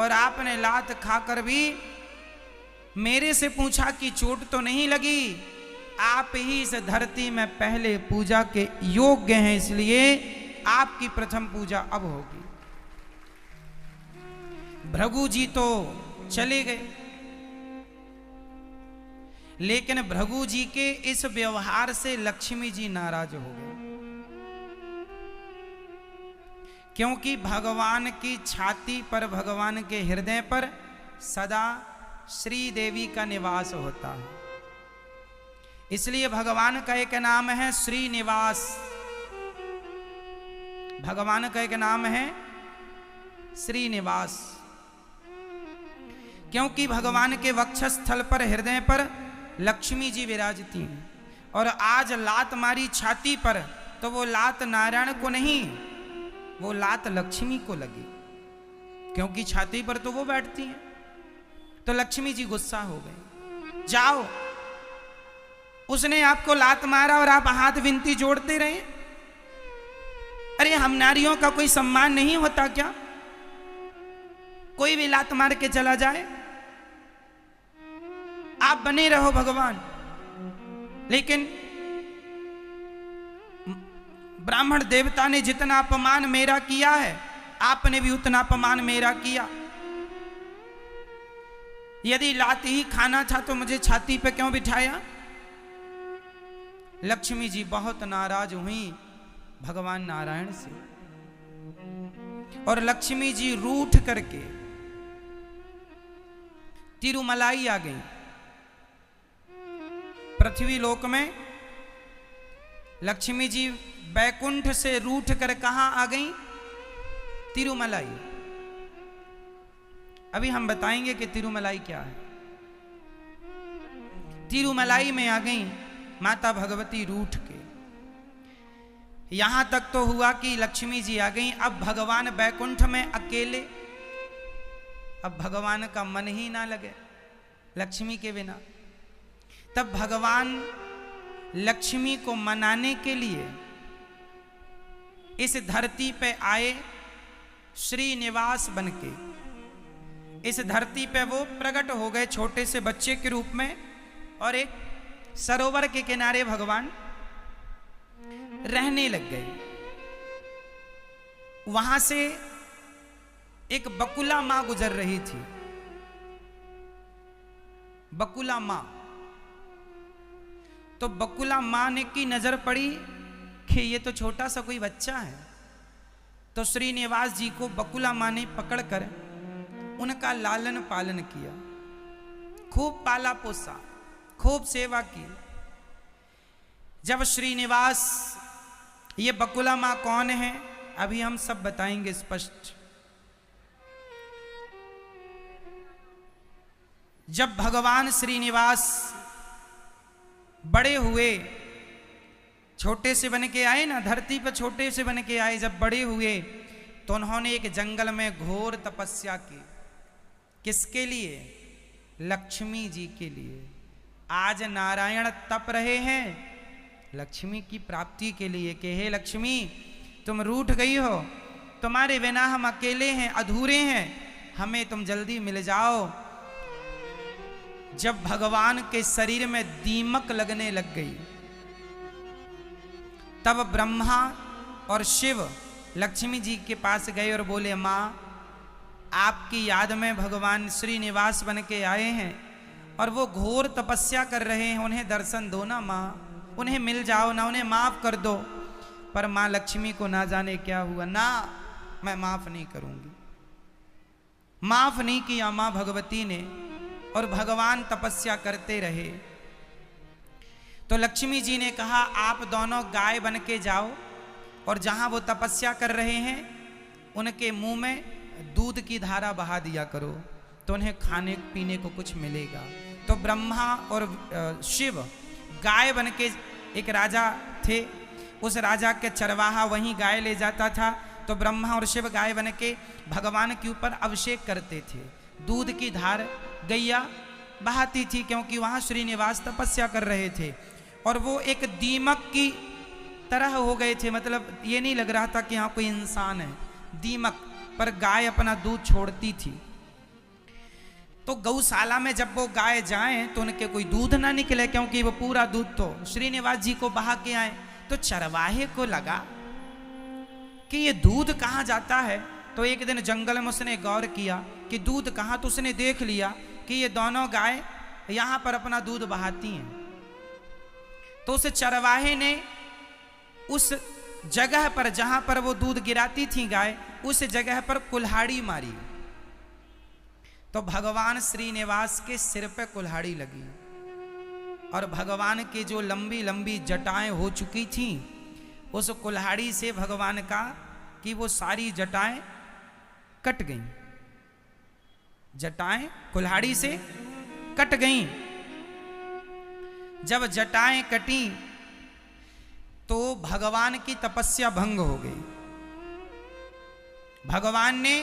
और आपने लात खाकर भी मेरे से पूछा कि चोट तो नहीं लगी। आप ही इस धरती में पहले पूजा के योग्य हैं, इसलिए आपकी प्रथम पूजा अब होगी। भृगु जी तो चले गए, लेकिन भृगु जी के इस व्यवहार से लक्ष्मी जी नाराज हो गए, क्योंकि भगवान की छाती पर, भगवान के हृदय पर सदा श्री देवी का निवास होता है। इसलिए भगवान का एक नाम है श्रीनिवास। भगवान का एक नाम है श्रीनिवास, क्योंकि भगवान के वक्षस्थल पर, हृदय पर लक्ष्मी जी विराजती हैं। और आज लात मारी छाती पर, तो वो लात नारायण को नहीं, वो लात लक्ष्मी को लगी, क्योंकि छाती पर तो वो बैठती हैं। तो लक्ष्मी जी गुस्सा हो गई, जाओ, उसने आपको लात मारा और आप हाथ विनती जोड़ते रहे। अरे हम नारियों का कोई सम्मान नहीं होता क्या? कोई भी लात मार के चला जाए, आप बने रहो भगवान। लेकिन ब्राह्मण देवता ने जितना अपमान मेरा किया है, आपने भी उतना अपमान मेरा किया। यदि लात ही खाना था तो मुझे छाती पे क्यों बिठाया? लक्ष्मी जी बहुत नाराज हुई भगवान नारायण से, और लक्ष्मी जी रूठ करके तिरुमलाई आ गई। पृथ्वी लोक में लक्ष्मी जी बैकुंठ से रूठ कर कहां आ गई? तिरुमलाई। अभी हम बताएंगे कि तिरुमलाई क्या है। तिरुमलाई में आ गई माता भगवती रूठ के। यहां तक तो हुआ कि लक्ष्मी जी आ गई, अब भगवान बैकुंठ में अकेले। अब भगवान का मन ही ना लगे लक्ष्मी के बिना। तब भगवान लक्ष्मी को मनाने के लिए इस धरती पे आए, श्रीनिवास बनके इस धरती पे वो प्रकट हो गए छोटे से बच्चे के रूप में। और एक सरोवर के किनारे भगवान रहने लग गए। वहां से एक बकुला मां गुजर रही थी। बकुला मां, तो बकुला मां ने की नजर पड़ी कि ये तो छोटा सा कोई बच्चा है। तो श्रीनिवास जी को बकुला मां ने पकड़कर उनका लालन पालन किया, खूब पाला पोसा, खूब सेवा की। जब श्रीनिवास, ये बकुला मां कौन है अभी हम सब बताएंगे स्पष्ट। जब भगवान श्रीनिवास बड़े हुए, छोटे से बन के आए ना, धरती पर छोटे से बन के आए, जब बड़े हुए तो उन्होंने एक जंगल में घोर तपस्या की। किसके लिए? लक्ष्मी जी के लिए। आज नारायण तप रहे हैं लक्ष्मी की प्राप्ति के लिए कि हे लक्ष्मी, तुम रूठ गई हो, तुम्हारे बिना हम अकेले हैं, अधूरे हैं, हमें तुम जल्दी मिल जाओ। जब भगवान के शरीर में दीमक लगने लग गई, तब ब्रह्मा और शिव लक्ष्मी जी के पास गए और बोले, माँ आपकी याद में भगवान श्रीनिवास बन के आए हैं और वो घोर तपस्या कर रहे हैं, उन्हें दर्शन दो ना माँ, उन्हें मिल जाओ ना, उन्हें माफ कर दो। पर माँ लक्ष्मी को ना जाने क्या हुआ, ना मैं माफ नहीं करूंगी। माफ नहीं किया माँ भगवती ने, और भगवान तपस्या करते रहे। तो लक्ष्मी जी ने कहा, आप दोनों गाय बन के जाओ और जहां वो तपस्या कर रहे हैं उनके मुंह में दूध की धारा बहा दिया करो, तो उन्हें खाने पीने को कुछ मिलेगा। तो ब्रह्मा और शिव गाय बन के, एक राजा थे, उस राजा के चरवाहा वहीं गाय ले जाता था, तो ब्रह्मा और शिव गाय बन के भगवान के ऊपर अभिषेक करते थे। दूध की धार गैया बहाती थी, क्योंकि वहां श्रीनिवास तपस्या कर रहे थे। और वो एक दीमक की तरह हो गए थे, मतलब ये नहीं लग रहा था कि हाँ कोई इंसान है, दीमक। पर गाय अपना दूध छोड़ती थी, तो गौशाला में जब वो गाय जाएं तो उनके कोई दूध ना निकले, क्योंकि वो पूरा दूध तो श्रीनिवास जी को बहा के आए। तो चरवाहे को लगा कि ये दूध कहाँ जाता है। तो एक दिन जंगल में उसने गौर किया कि दूध कहाँ, तो उसने देख लिया कि ये दोनों गाय यहाँ पर अपना दूध बहाती हैं। तो उस चरवाहे ने उस जगह पर जहाँ पर वो दूध गिराती थी गाय, उस जगह पर कुल्हाड़ी मारी। तो भगवान श्रीनिवास के सिर पे कुल्हाड़ी लगी और भगवान के जो लंबी लंबी जटाएं हो चुकी थीं, उस कुल्हाड़ी से भगवान का कि वो सारी जटाएं कट गईं। जटाएं कुल्हाड़ी से कट गईं। जब जटाएं कटी तो भगवान की तपस्या भंग हो गई। भगवान ने,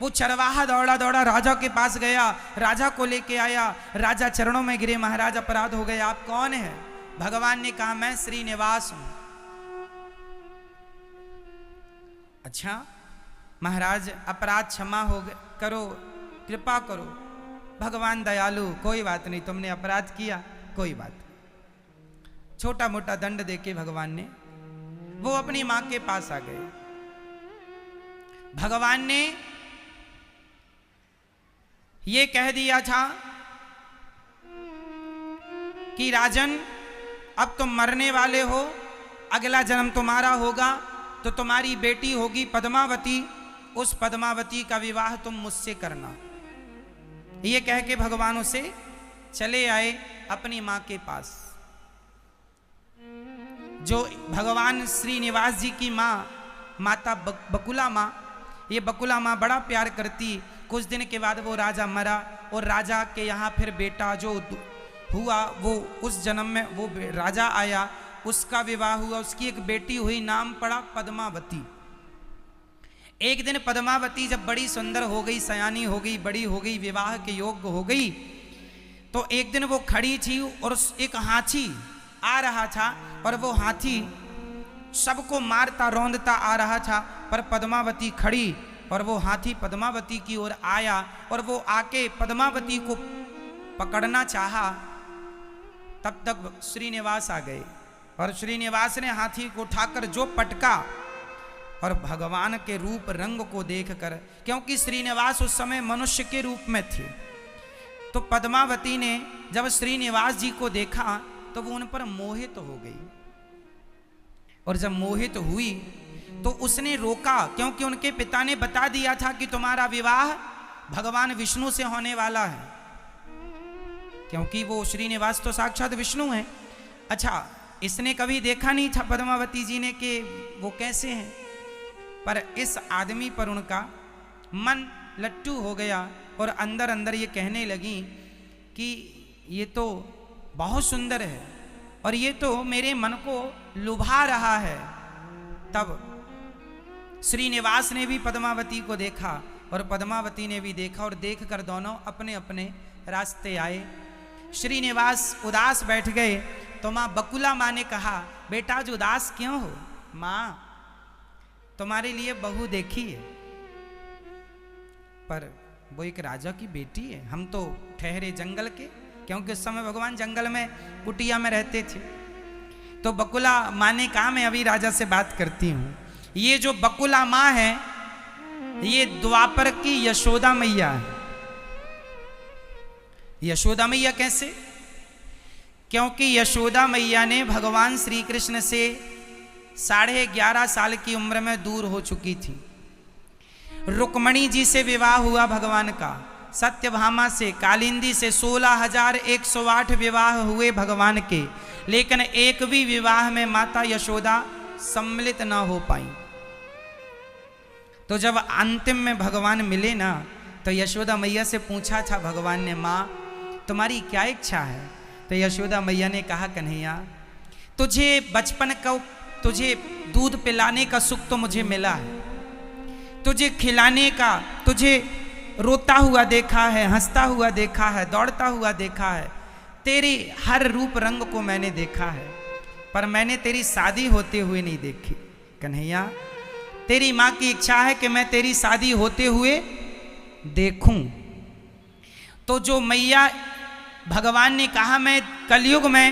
वो चरवाहा दौड़ा दौड़ा राजा के पास गया, राजा को लेके आया, राजा चरणों में गिरे, महाराज अपराध हो गया, आप कौन हैं? भगवान ने कहा मैं श्रीनिवास हूं। अच्छा महाराज अपराध क्षमा हो गए, करो कृपा करो। भगवान दयालु, कोई बात नहीं, तुमने अपराध किया, कोई बात नहीं। छोटा मोटा दंड देके भगवान ने, वो अपनी मां के पास आ गए। भगवान ने ये कह दिया था कि राजन अब तुम मरने वाले हो, अगला जन्म तुम्हारा होगा तो तुम्हारी बेटी होगी पद्मावती, उस पद्मावती का विवाह तुम मुझसे करना। ये कह के भगवान उसे चले आए अपनी मां के पास। जो भगवान श्रीनिवास जी की मां, माता बकुला मां, ये बकुला मां बड़ा प्यार करती। कुछ दिन के बाद वो राजा मरा और राजा के यहाँ फिर बेटा जो हुआ, वो उस जन्म में वो राजा आया, उसका विवाह हुआ, उसकी एक बेटी हुई, नाम पड़ा पद्मावती। एक दिन पद्मावती जब बड़ी सुंदर हो गई, सयानी हो गई, बड़ी हो गई, विवाह के योग्य हो गई, तो एक दिन वो खड़ी थी और एक हाथी आ रहा था और वो हाथी सबको मारता रौंदता आ रहा था, पर पद्मावती खड़ी और वो हाथी पद्मावती की ओर आया और वो आके पद्मावती को पकड़ना चाहा। तब तक श्रीनिवास आ गए और श्रीनिवास ने हाथी को उठाकर जो पटका, और भगवान के रूप रंग को देखकर, क्योंकि श्रीनिवास उस समय मनुष्य के रूप में थे, तो पद्मावती ने जब श्रीनिवास जी को देखा तो वो उन पर मोहित हो गई। और जब मोहित हुई तो उसने रोका, क्योंकि उनके पिता ने बता दिया था कि तुम्हारा विवाह भगवान विष्णु से होने वाला है, क्योंकि वो श्रीनिवास तो साक्षात विष्णु हैं। अच्छा, इसने कभी देखा नहीं था पद्मावती जी ने कि वो कैसे हैं, पर इस आदमी पर उनका मन लट्टू हो गया और अंदर अंदर ये कहने लगी कि ये तो बहुत सुंदर है और ये तो मेरे मन को लुभा रहा है। तब श्रीनिवास ने भी पद्मावती को देखा और पद्मावती ने भी देखा, और देखकर दोनों अपने अपने रास्ते आए। श्रीनिवास उदास बैठ गए तो माँ बकुला माँ ने कहा, बेटा आज उदास क्यों हो? माँ तुम्हारे लिए बहू देखी है, पर वो एक राजा की बेटी है, हम तो ठहरे जंगल के, क्योंकि उस समय भगवान जंगल में कुटिया में रहते थे। तो बकुला माँ ने कहा मैं अभी राजा से बात करती हूँ। ये जो बकुला माँ है ये द्वापर की यशोदा मैया है। यशोदा मैया कैसे? क्योंकि यशोदा मैया ने भगवान श्री कृष्ण से 11.5 साल की उम्र में दूर हो चुकी थी। रुक्मणी जी से विवाह हुआ भगवान का, सत्यभामा से, कालिंदी से 16,108 विवाह हुए भगवान के, लेकिन एक भी विवाह में माता यशोदा सम्मिलित ना हो पाई। तो जब अंतिम में भगवान मिले ना, तो यशोदा मैया से पूछा था भगवान ने, माँ तुम्हारी क्या इच्छा है? तो यशोदा मैया ने कहा, कन्हैया तुझे बचपन का, तुझे दूध पिलाने का सुख तो मुझे मिला है, तुझे खिलाने का, तुझे रोता हुआ देखा है, हंसता हुआ देखा है, दौड़ता हुआ देखा है, तेरे हर रूप रंग को मैंने देखा है, पर मैंने तेरी शादी होते हुए नहीं देखी। कन्हैया तेरी माँ की इच्छा है कि मैं तेरी शादी होते हुए देखूं। तो जो मैया भगवान ने कहा मैं कलयुग में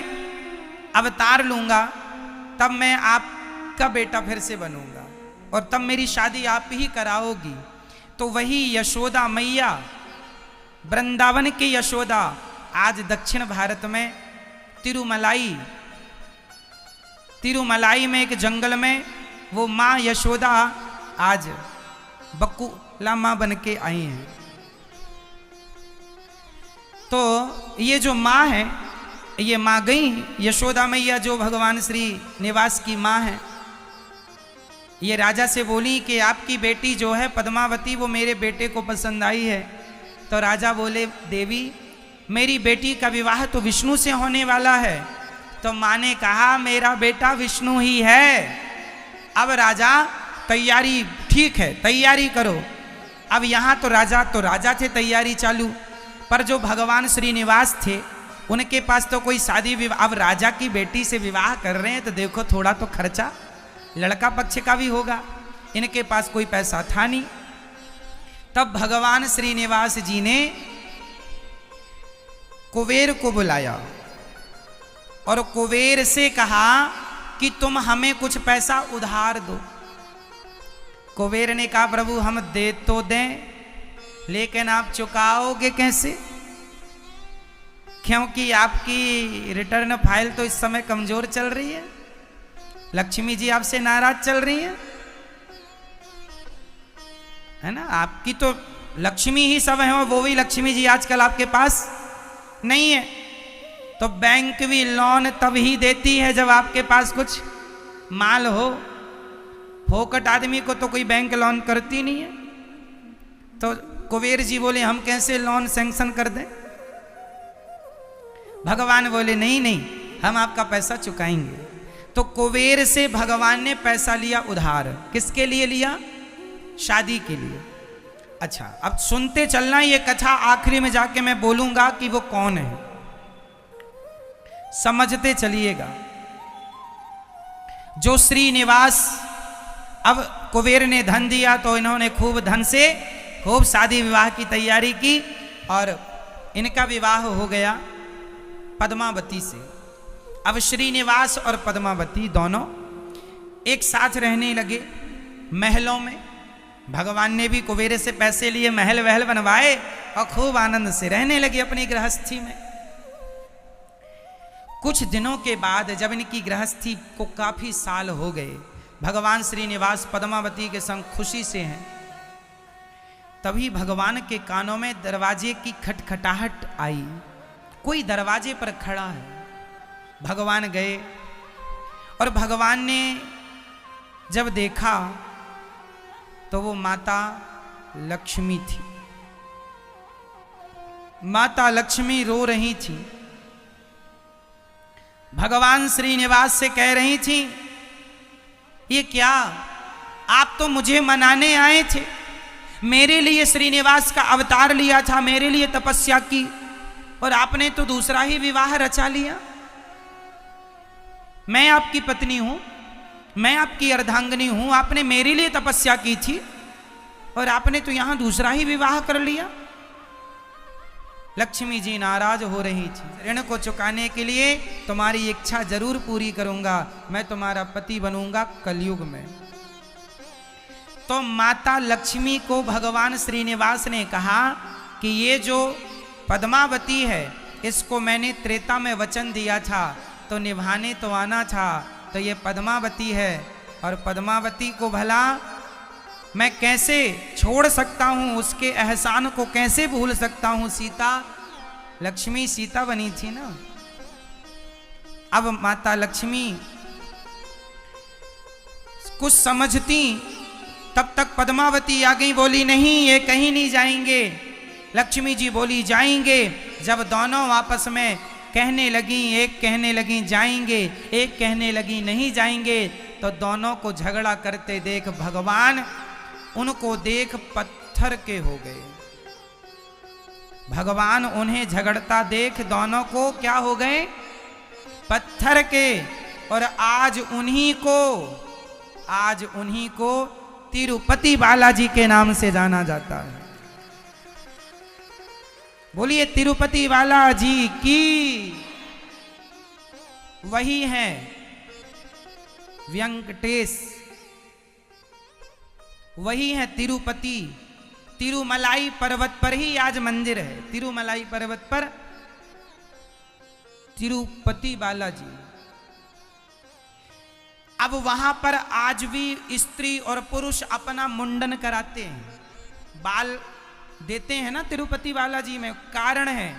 अवतार लूंगा, तब मैं आपका बेटा फिर से बनूंगा और तब मेरी शादी आप ही कराओगी। तो वही यशोदा मैया, वृंदावन की यशोदा, आज दक्षिण भारत में तिरुमलाई में एक जंगल में वो माँ यशोदा आज बकुला माँ बन के आई हैं। तो ये जो माँ है, ये माँ गई यशोदा मैया जो भगवान श्री निवास की माँ है, ये राजा से बोली कि आपकी बेटी जो है पद्मावती वो मेरे बेटे को पसंद आई है। तो राजा बोले देवी मेरी बेटी का विवाह तो विष्णु से होने वाला है। तो माँ ने कहा मेरा बेटा विष्णु ही है। अब राजा तैयारी, ठीक है तैयारी करो। अब यहाँ तो राजा थे तैयारी चालू, पर जो भगवान श्रीनिवास थे उनके पास तो कोई शादी विवाह, अब राजा की बेटी से विवाह कर रहे हैं तो देखो थोड़ा तो खर्चा लड़का पक्ष का भी होगा। इनके पास कोई पैसा था नहीं। तब भगवान श्रीनिवास जी ने कुबेर को बुलाया और कुबेर से कहा कि तुम हमें कुछ पैसा उधार दो। कुबेर ने कहा प्रभु हम दे तो दें, लेकिन आप चुकाओगे कैसे? क्योंकि आपकी रिटर्न फाइल तो इस समय कमजोर चल रही है, लक्ष्मी जी आपसे नाराज चल रही है ना। आपकी तो लक्ष्मी ही सब है और वो भी लक्ष्मी जी आजकल आपके पास नहीं है। तो बैंक भी लोन तब ही देती है जब आपके पास कुछ माल हो। फोकट आदमी को तो कोई बैंक लोन करती नहीं है। तो कुबेर जी बोले हम कैसे लोन सैंक्शन कर दें? भगवान बोले नहीं नहीं हम आपका पैसा चुकाएंगे। तो कुबेर से भगवान ने पैसा लिया उधार। किसके लिए लिया? शादी के लिए। अच्छा अब सुनते चलना, ये कथा आखिरी में जाके मैं बोलूंगा कि वो कौन है, समझते चलिएगा। जो श्रीनिवास, अब कुबेर ने धन दिया तो इन्होंने खूब धन से खूब शादी विवाह की तैयारी की और इनका विवाह हो गया पद्मावती से। अब श्रीनिवास और पद्मावती दोनों एक साथ रहने लगे महलों में। भगवान ने भी कुबेर से पैसे लिए, महल वहल बनवाए और खूब आनंद से रहने लगे अपनी गृहस्थी में। कुछ दिनों के बाद जब इनकी गृहस्थी को काफी साल हो गए, भगवान श्रीनिवास पद्मावती के संग खुशी से हैं, तभी भगवान के कानों में दरवाजे की खटखटाहट आई। कोई दरवाजे पर खड़ा है। भगवान गए और भगवान ने जब देखा तो वो माता लक्ष्मी थी। माता लक्ष्मी रो रही थी। भगवान श्रीनिवास से कह रही थी ये क्या, आप तो मुझे मनाने आए थे, मेरे लिए श्रीनिवास का अवतार लिया था, मेरे लिए तपस्या की, और आपने तो दूसरा ही विवाह रचा लिया। मैं आपकी पत्नी हूं, मैं आपकी अर्धांगिनी हूं, आपने मेरे लिए तपस्या की थी और आपने तो यहां दूसरा ही विवाह कर लिया। लक्ष्मी जी नाराज हो रही थी। ऋण को चुकाने के लिए तुम्हारी इच्छा जरूर पूरी करूंगा, मैं तुम्हारा पति बनूंगा कलयुग में। तो माता लक्ष्मी को भगवान श्रीनिवास ने कहा कि ये जो पद्मावती है इसको मैंने त्रेता में वचन दिया था तो निभाने तो आना था, तो ये पद्मावती है और पद्मावती को भला मैं कैसे छोड़ सकता हूं, उसके एहसान को कैसे भूल सकता हूं। सीता, लक्ष्मी सीता बनी थी ना। अब माता लक्ष्मी कुछ समझती, तब तक पद्मावती आ गई, बोली नहीं ये कहीं नहीं जाएंगे। लक्ष्मी जी बोली जाएंगे। जब दोनों आपस में कहने लगी, एक कहने लगी जाएंगे, एक कहने लगी नहीं जाएंगे, तो दोनों को झगड़ा करते देख भगवान उनको देख पत्थर के हो गए। भगवान उन्हें झगड़ता देख दोनों को क्या हो गए? पत्थर के। और आज उन्हीं को तिरुपति बालाजी के नाम से जाना जाता है। बोलिए तिरुपति बालाजी की। वही है वेंकटेश, वही है तिरुपति। तिरुमलाई पर्वत पर ही आज मंदिर है, तिरुमलाई पर्वत पर तिरुपति बालाजी। अब वहां पर आज भी स्त्री और पुरुष अपना मुंडन कराते हैं, बाल देते हैं ना तिरुपति बालाजी में। कारण है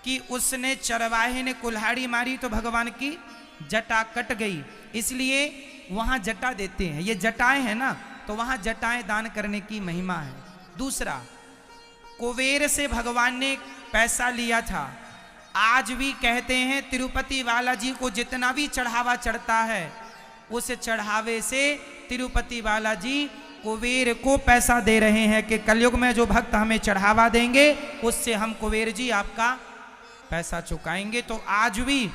कि उसने चरवाहे ने कुल्हाड़ी मारी तो भगवान की जटा कट गई, इसलिए वहां जटा देते हैं। ये जटाएं हैं ना, तो वहां जटाएं दान करने की महिमा है। दूसरा, कुबेर से भगवान ने पैसा लिया था। आज भी कहते हैं तिरुपति बालाजी को जितना भी चढ़ावा चढ़ता है, उस चढ़ावे से तिरुपति बालाजी कुबेर को पैसा दे रहे हैं कि कलयुग में जो भक्त हमें चढ़ावा देंगे उससे हम कुबेर जी आपका पैसा चुकाएंगे। तो आज भी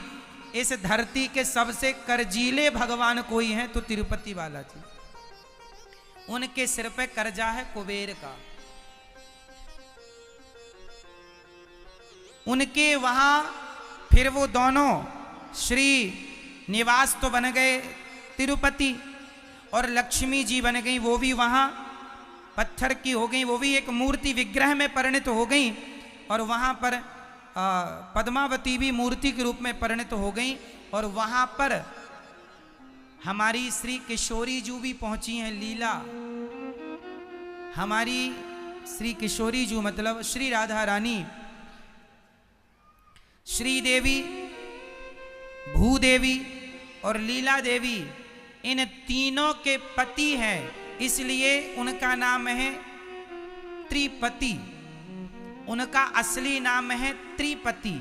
इस धरती के सबसे कर्जीले भगवान कोई हैं तो तिरुपति बालाजी। उनके सिर पे कर्जा है कुबेर का। उनके वहां फिर वो दोनों श्री निवास तो बन गए तिरुपति, और लक्ष्मी जी बन गई, वो भी वहां पत्थर की हो गई, वो भी एक मूर्ति विग्रह में परिणत हो गई। और वहां पर पद्मावती भी मूर्ति के रूप में परिणत हो गई। और वहां पर हमारी श्री किशोरी जू भी पहुंची हैं लीला। हमारी श्री किशोरी जू मतलब श्री राधा रानी, श्री देवी, भूदेवी और लीला देवी, इन तीनों के पति हैं, इसलिए उनका नाम है त्रिपति। उनका असली नाम है त्रिपति,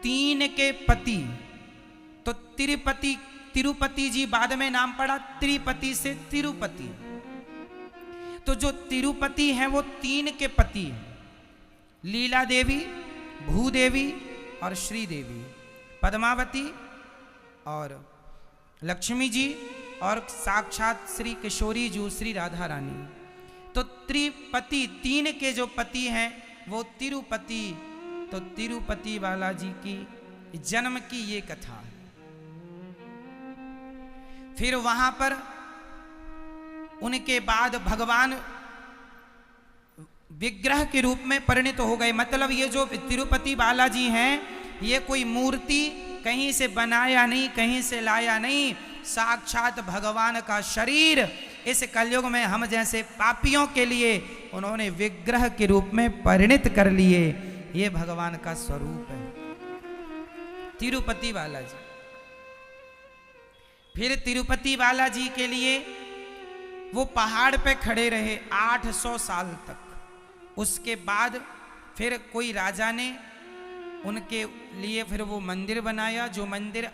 तीन के पति। तो तिरुपति, तिरुपति जी बाद में नाम पड़ा त्रिपति से तिरुपति। तो जो तिरुपति हैं वो तीन के पति हैं, लीला देवी, भूदेवी और श्री देवी, पद्मावती और लक्ष्मी जी और साक्षात श्री किशोरी जू श्री राधा रानी। तो त्रिपति, तीन के जो पति हैं वो तिरुपति। तो तिरुपति बालाजी की जन्म की ये कथा है। फिर वहां पर उनके बाद भगवान विग्रह के रूप में परिणत हो गए। मतलब ये जो तिरुपति बालाजी हैं, ये कोई मूर्ति कहीं से बनाया नहीं, कहीं से लाया नहीं, साक्षात भगवान का शरीर इस कलयुग में हम जैसे पापियों के लिए उन्होंने विग्रह के रूप में परिणत कर लिए। ये भगवान का स्वरूप है तिरुपति बालाजी। फिर तिरुपति बालाजी के लिए वो पहाड़ पे खड़े रहे 800 साल तक। उसके बाद फिर कोई राजा ने उनके लिए फिर वो मंदिर बनाया, जो मंदिर